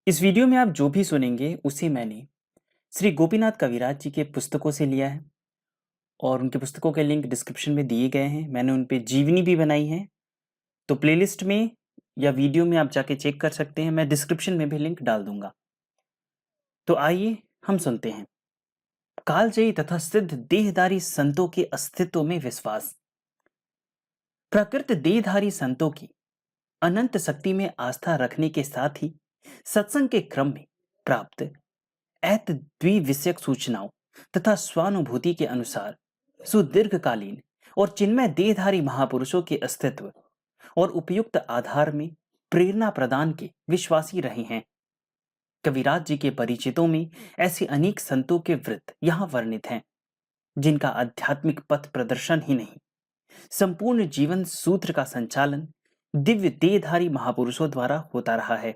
इस वीडियो में आप जो भी सुनेंगे उसे मैंने श्री गोपीनाथ कविराज जी के पुस्तकों से लिया है और उनके पुस्तकों के लिंक डिस्क्रिप्शन में दिए गए हैं। मैंने उन पे जीवनी भी बनाई है, तो प्लेलिस्ट में या वीडियो में आप जाके चेक कर सकते हैं। मैं डिस्क्रिप्शन में भी लिंक डाल दूंगा। तो आइए हम सुनते हैं। कालजयी तथा सिद्ध देहधारी संतों के अस्तित्व में विश्वास। प्रकृत देहधारी संतों की अनंत शक्ति में आस्था रखने के साथ ही सत्संग के क्रम में प्राप्त ऐत द्विविषयक सूचनाओं तथा स्वानुभूति के अनुसार सुदीर्घकालीन और चिन्मय देहधारी महापुरुषों के अस्तित्व और उपयुक्त आधार में प्रेरणा प्रदान के विश्वासी रहे हैं। कविराज जी के परिचितों में ऐसे अनेक संतों के वृत्त यहाँ वर्णित हैं, जिनका आध्यात्मिक पथ प्रदर्शन ही नहीं, संपूर्ण जीवन सूत्र का संचालन दिव्य देहधारी महापुरुषों द्वारा होता रहा है।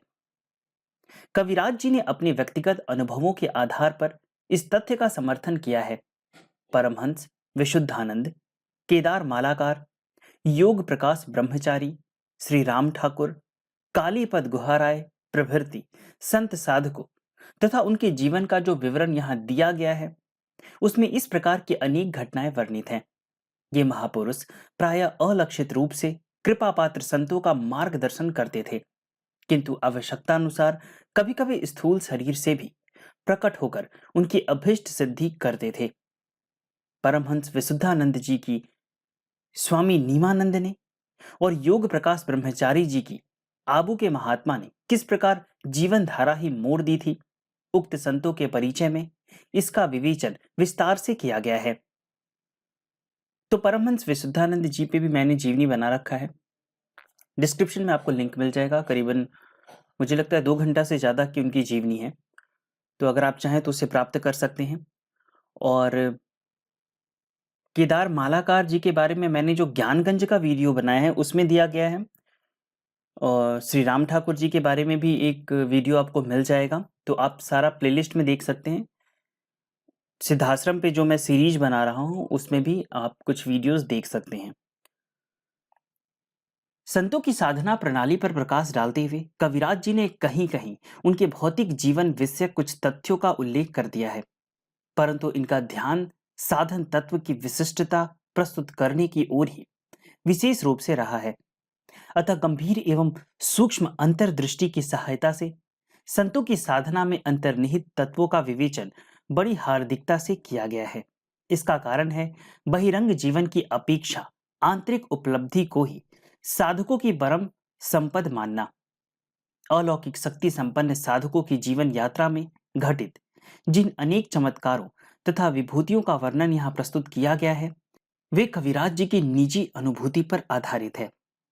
कविराज जी ने अपने व्यक्तिगत अनुभवों के आधार पर इस तथ्य का समर्थन किया है। परमहंस विशुद्धानंद, केदार मालाकार, योग प्रकाश ब्रह्मचारी, श्री राम ठाकुर, कालीपद गुहाराय प्रभृति संत साधकों तथा उनके जीवन का जो विवरण यहाँ दिया गया है, उसमें इस प्रकार की अनेक घटनाएं वर्णित हैं। ये महापुरुष प्रायः अलक्षित रूप से कृपा पात्र संतों का मार्गदर्शन करते थे, किंतु आवश्यकतानुसार कभी कभी स्थूल शरीर से भी प्रकट होकर उनकी अभीष्ट सिद्धि करते थे। परमहंस विशुद्धानंद जी की स्वामी नीमानंद ने और योग प्रकाश ब्रह्मचारी जी की आबू के महात्मा ने किस प्रकार जीवन धारा ही मोड़ दी थी, उक्त संतों के परिचय में इसका विवेचन विस्तार से किया गया है। तो परमहंस विशुद्धानंद जी पे भी मैंने जीवनी बना रखा है। डिस्क्रिप्शन में आपको लिंक मिल जाएगा। करीबन मुझे लगता है 2 घंटा से ज्यादा की उनकी जीवनी है, तो अगर आप चाहें तो उसे प्राप्त कर सकते हैं। और केदार मालाकार जी के बारे में मैंने जो ज्ञानगंज का वीडियो बनाया है उसमें दिया गया है, और श्री राम ठाकुर जी के बारे में भी एक वीडियो आपको मिल जाएगा, तो आप सारा प्लेलिस्ट में देख सकते हैं। सिद्धाश्रम पे जो मैं सीरीज बना रहा हूं उसमें भी आप कुछ वीडियोस देख सकते हैं। संतों की साधना प्रणाली पर प्रकाश डालते हुए कविराज जी ने कहीं कहीं उनके भौतिक जीवन विषय कुछ तथ्यों का उल्लेख कर दिया है, परंतु इनका ध्यान साधन तत्व की विशिष्टता प्रस्तुत करने की ओर ही विशेष रूप से रहा है। अतः गंभीर एवं सूक्ष्म अंतर्दृष्टि की सहायता से संतों की साधना में अंतर्निहित तत्वों का विवेचन बड़ी हार्दिकता से किया गया है। इसका कारण है बहिरंग जीवन की अपेक्षा आंतरिक उपलब्धि को ही साधकों की परम संपद मानना। अलौकिक शक्ति संपन्न साधकों की जीवन यात्रा में घटित जिन अनेक चमत्कारों तथा विभूतियों का वर्णन यहाँ प्रस्तुत किया गया है, वे कविराज जी की निजी अनुभूति पर आधारित है,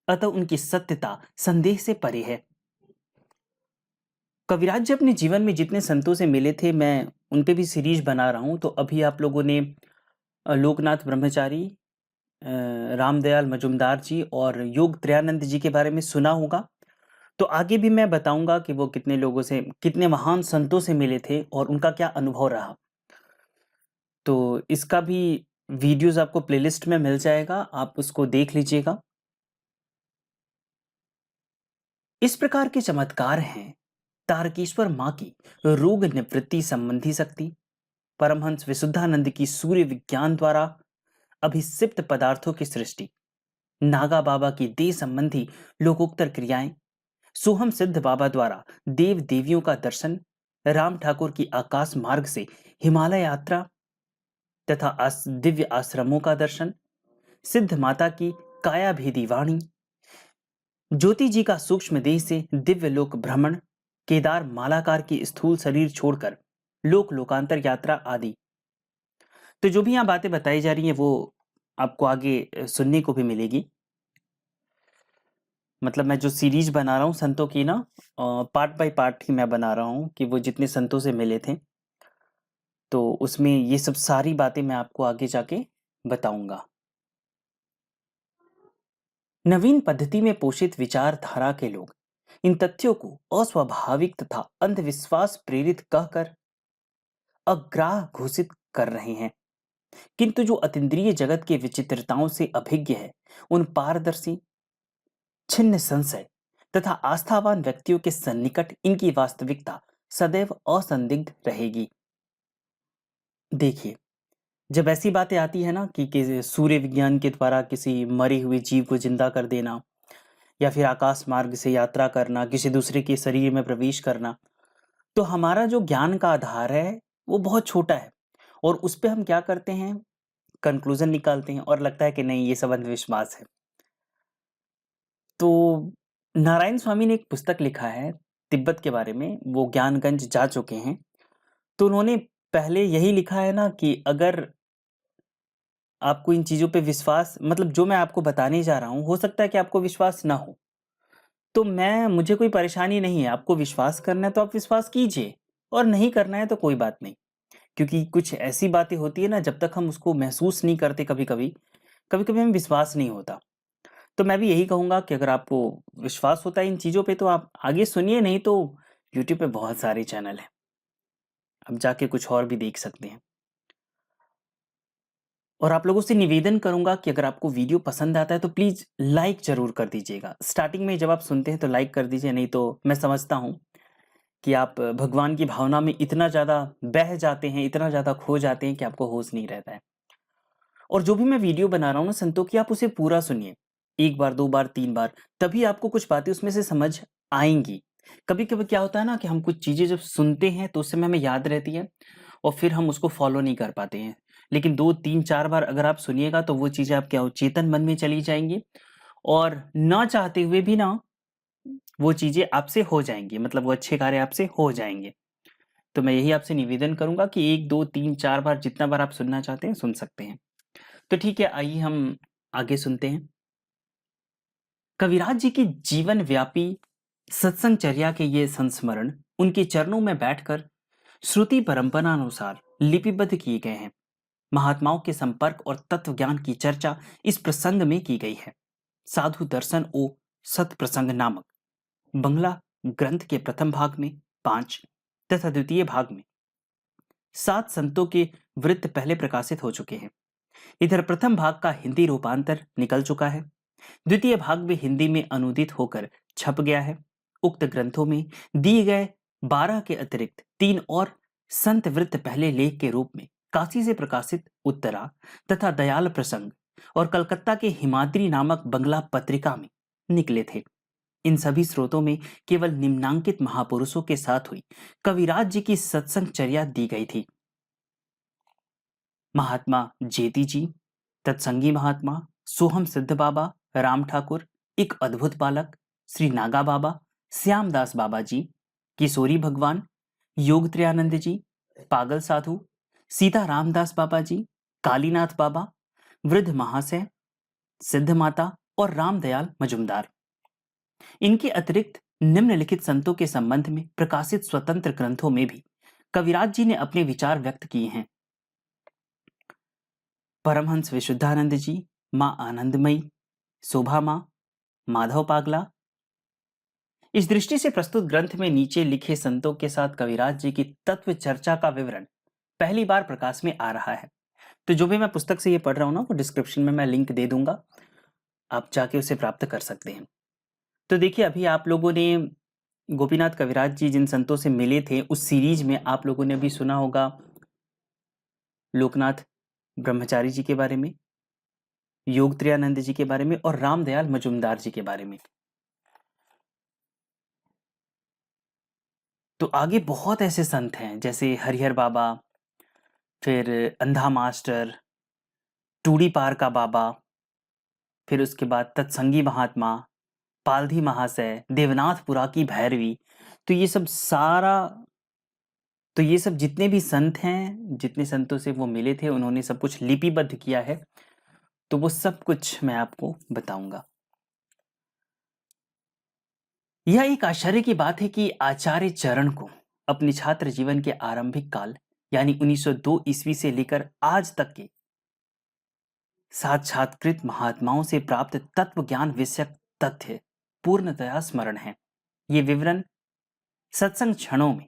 अतः उनकी सत्यता संदेह से परे है। कविराज जी अपने जीवन में जितने संतों से मिले थे, मैं उन पे भी सीरीज बना रहा हूं। तो अभी आप लोगों ने लोकनाथ ब्रह्मचारी, रामदयाल मजुमदार जी और योग त्रयानंद जी के बारे में सुना होगा। तो आगे भी मैं बताऊंगा कि वो कितने लोगों से, कितने महान संतों से मिले थे और उनका क्या अनुभव रहा। तो इसका भी वीडियोस आपको प्लेलिस्ट में मिल जाएगा, आप उसको देख लीजिएगा। इस प्रकार के चमत्कार हैं तारकेश्वर मां की रोग निवृत्ति संबंधी शक्ति, परमहंस विशुद्धानंद की सूर्य विज्ञान द्वारा अभिसिप्त पदार्थों की सृष्टि, नागा बाबा की देह संबंधी लोकोत्तर क्रियाएं, सोहम सिद्ध बाबा द्वारा देव देवियों का दर्शन, राम ठाकुर की आकाश मार्ग से हिमालय यात्रा तथा दिव्य आश्रमों का दर्शन, सिद्ध माता की काया भेदी वाणी, ज्योति जी का सूक्ष्म देह से दिव्य लोक भ्रमण, केदार मालाकार की स्थूल शरीर छोड़कर लोक लोकांतर यात्रा आदि। तो जो भी यहाँ बातें बताई जा रही हैं वो आपको आगे सुनने को भी मिलेगी। मतलब मैं जो सीरीज बना रहा हूँ संतों की ना, पार्ट बाय पार्ट ही मैं बना रहा हूँ कि वो जितने संतों से मिले थे, तो उसमें ये सब सारी बातें मैं आपको आगे जाके बताऊंगा। नवीन पद्धति में पोषित विचारधारा के लोग इन तथ्यों को अस्वाभाविक तथा अंधविश्वास प्रेरित कहकर अग्राह घोषित कर रहे हैं, किंतु जो अतीन्द्रिय जगत के विचित्रताओं से अभिज्ञ है उन पारदर्शी, छिन्न संशय, तथा आस्थावान व्यक्तियों के सन्निकट इनकी वास्तविकता सदैव असंदिग्ध रहेगी। देखिए, जब ऐसी बातें आती है ना कि सूर्य विज्ञान के द्वारा किसी मरे हुए जीव को जिंदा कर देना, या फिर आकाश मार्ग से यात्रा करना, किसी दूसरे के शरीर में प्रवेश करना, तो हमारा जो ज्ञान का आधार है वो बहुत छोटा है, और उस पे हम क्या करते हैं, कंक्लूजन निकालते हैं और लगता है कि नहीं, ये सब अंधविश्वास है। तो नारायण स्वामी ने एक पुस्तक लिखा है तिब्बत के बारे में, वो ज्ञानगंज जा चुके हैं। तो उन्होंने पहले यही लिखा है ना कि अगर आपको इन चीज़ों पे विश्वास, मतलब जो मैं आपको बताने जा रहा हूँ, हो सकता है कि आपको विश्वास ना हो, तो मुझे कोई परेशानी नहीं है। आपको विश्वास करना है तो आप विश्वास कीजिए, और नहीं करना है तो कोई बात नहीं। क्योंकि कुछ ऐसी बातें होती है ना, जब तक हम उसको महसूस नहीं करते, कभी-कभी हमें विश्वास नहीं होता। तो मैं भी यही कहूँगा कि अगर आपको विश्वास होता है इन चीज़ों पे तो आप आगे सुनिए, नहीं तो यूट्यूब पे बहुत सारे चैनल हैं। आप जाके कुछ और भी देख सकते हैं। और आप लोगों से निवेदन करूँगा कि अगर आपको वीडियो पसंद आता है तो प्लीज़ लाइक ज़रूर कर दीजिएगा। स्टार्टिंग में जब आप सुनते हैं तो लाइक कर दीजिए, नहीं तो मैं समझता हूँ कि आप भगवान की भावना में इतना ज़्यादा बह जाते हैं, इतना ज़्यादा खो जाते हैं कि आपको होश नहीं रहता है। और जो भी मैं वीडियो बना रहा हूँ ना संतों की, आप उसे पूरा सुनिए। 1 बार, 2 बार, 3 बार, तभी आपको कुछ बातें उसमें से समझ आएँगी। कभी-कभी क्या होता है ना कि हम कुछ चीज़ें जब सुनते हैं तो उस समय हमें याद रहती है, और फिर हम उसको फ़ॉलो नहीं कर पाते हैं। लेकिन 2, 3, 4 बार अगर आप सुनिएगा तो वो चीज़ें आपके अवचेतन मन में चली जाएँगी, और ना चाहते हुए भी ना वो चीज़ें आपसे हो जाएँगी, मतलब वो अच्छे कार्य आपसे हो जाएँगे। तो मैं यही आपसे निवेदन करूँगा कि 1, 2, 3, 4 बार, जितना बार आप सुनना चाहते हैं सुन सकते हैं। तो ठीक है, आइए हम आगे सुनते हैं। कविराज जी की जीवन व्यापी सत्संगचर्या के ये संस्मरण उनके चरणों में बैठकर श्रुति परंपरा अनुसार लिपिबद्ध किए गए हैं। महात्माओं के संपर्क और तत्व ज्ञान की चर्चा इस प्रसंग में की गई है। साधु दर्शन ओ सत प्रसंग नामक बंगला ग्रंथ के प्रथम भाग में 5 तथा द्वितीय भाग में 7 संतों के वृत्त पहले प्रकाशित हो चुके हैं। इधर प्रथम भाग का हिंदी रूपांतर निकल चुका है। द्वितीय भाग भी हिंदी में अनुदित होकर छप गया है। उक्त ग्रंथों में दिए गए 12 के अतिरिक्त 3 और संत वृत्त पहले लेख के रूप में काशी से प्रकाशित उत्तरा तथा दयाल प्रसंग और कलकत्ता के हिमाद्री नामक बंगला पत्रिका में निकले थे। इन सभी स्रोतों में केवल निम्नांकित महापुरुषों के साथ हुई कविराज जी की सत्संग चर्या दी गई थी। महात्मा जेती जी, तत्संगी महात्मा, सोहम सिद्ध बाबा, राम ठाकुर, एक अद्भुत बालक, श्री नागा बाबा, श्यामदास बाबा जी, किशोरी भगवान, योग त्रियानंद जी, पागल साधु, सीता रामदास बाबा जी, कालीनाथ बाबा, वृद्ध महाशय, सिद्ध माता और रामदयाल मजुमदार। इनके अतिरिक्त निम्नलिखित संतों के संबंध में प्रकाशित स्वतंत्र ग्रंथों में भी कविराज जी ने अपने विचार व्यक्त किए हैं। परमहंस विशुद्धानंद जी, माँ आनंदमयी, शोभा माँ, माधव पागला। इस दृष्टि से प्रस्तुत ग्रंथ में नीचे लिखे संतों के साथ कविराज जी की तत्व चर्चा का विवरण पहली बार प्रकाश में आ रहा है। तो जो भी मैं पुस्तक से ये पढ़ रहा हूँ ना, वो डिस्क्रिप्शन में मैं लिंक दे दूंगा, आप जाके उसे प्राप्त कर सकते हैं। तो देखिए, अभी आप लोगों ने गोपीनाथ कविराज जी जिन संतों से मिले थे उस सीरीज में आप लोगों ने अभी सुना होगा लोकनाथ ब्रह्मचारी जी के बारे में, योग त्रियानंद जी के बारे में और रामदयाल मजुमदार जी के बारे में। तो आगे बहुत ऐसे संत हैं जैसे हरिहर बाबा, फिर अंधा मास्टर, टूडी पार का बाबा, फिर उसके बाद तत्संगी महात्मा, पालधी महाशय, देवनाथपुरा की भैरवी। तो ये सब जितने भी संत हैं, जितने संतों से वो मिले थे, उन्होंने सब कुछ लिपिबद्ध किया है। तो वो सब कुछ मैं आपको बताऊंगा। यह एक आश्चर्य की बात है कि आचार्य चरण को अपने छात्र जीवन के आरंभिक काल यानी 1902 ईस्वी से लेकर आज तक के साक्षात्कृत महात्माओं से प्राप्त तत्व ज्ञान विषयक तथ्य पूर्णतया स्मरण है। ये विवरण सत्संग क्षणों में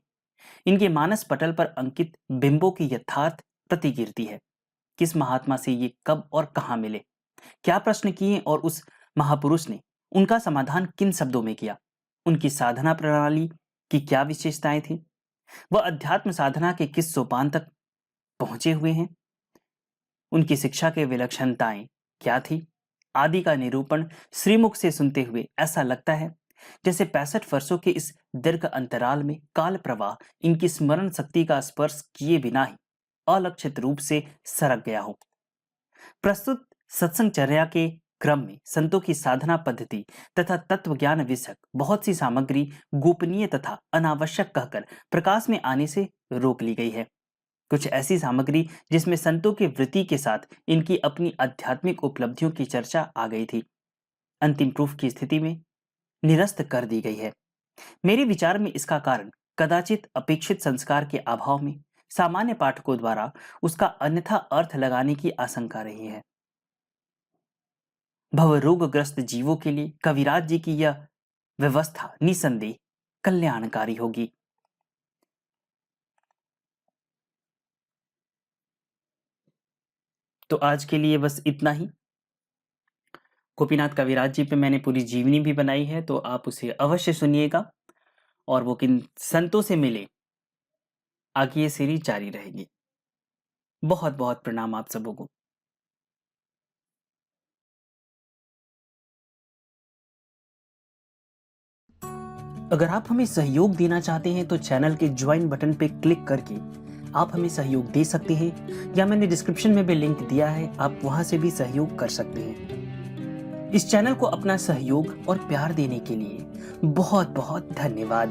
इनके मानस पटल पर अंकित बिंबों की यथार्थ प्रतिकीर्ति है। किस महात्मा से ये कब और कहां मिले, क्या प्रश्न किए और उस महापुरुष ने उनका समाधान किन शब्दों में किया, उनकी साधना प्रणाली की क्या विशेषताएं थी, वह अध्यात्म साधना के किस सोपान तक पहुंचे हुए हैं, उनकी शिक्षा के विलक्षणताएं क्या थी आदि का निरूपण श्रीमुख से सुनते हुए ऐसा लगता है जैसे 65 वर्षों के इस दीर्घ अंतराल में काल प्रवाह इनकी स्मरण शक्ति का स्पर्श किए बिना ही अलक्षित रूप से सरक गया हो। प्रस्तुत सत्संगचर्या के क्रम में संतों की साधना पद्धति तथा तत्व ज्ञान विषयक बहुत सी सामग्री गोपनीय तथा अनावश्यक कहकर प्रकाश में आने से रोक ली गई है। कुछ ऐसी सामग्री जिसमें संतों की वृत्ति के साथ इनकी अपनी आध्यात्मिक उपलब्धियों की चर्चा आ गई थी, अंतिम प्रूफ की स्थिति में निरस्त कर दी गई है। मेरे विचार में इसका कारण कदाचित अपेक्षित संस्कार के अभाव में सामान्य पाठकों द्वारा उसका अन्यथा अर्थ लगाने की आशंका रही है। भवरोगग्रस्त जीवों के लिए कविराज जी की यह व्यवस्था निसंदेह कल्याणकारी होगी। तो आज के लिए बस इतना ही। गोपीनाथ कविराज जी पे मैंने पूरी जीवनी भी बनाई है, तो आप उसे अवश्य सुनिएगा और वो किन संतों से मिले, आगे ये सीरीज जारी रहेगी। बहुत बहुत प्रणाम आप सबों को। अगर आप हमें सहयोग देना चाहते हैं तो चैनल के ज्वाइन बटन पे क्लिक करके आप हमें सहयोग दे सकते हैं, या मैंने डिस्क्रिप्शन में भी लिंक दिया है, आप वहां से भी सहयोग कर सकते हैं। इस चैनल को अपना सहयोग और प्यार देने के लिए बहुत बहुत धन्यवाद।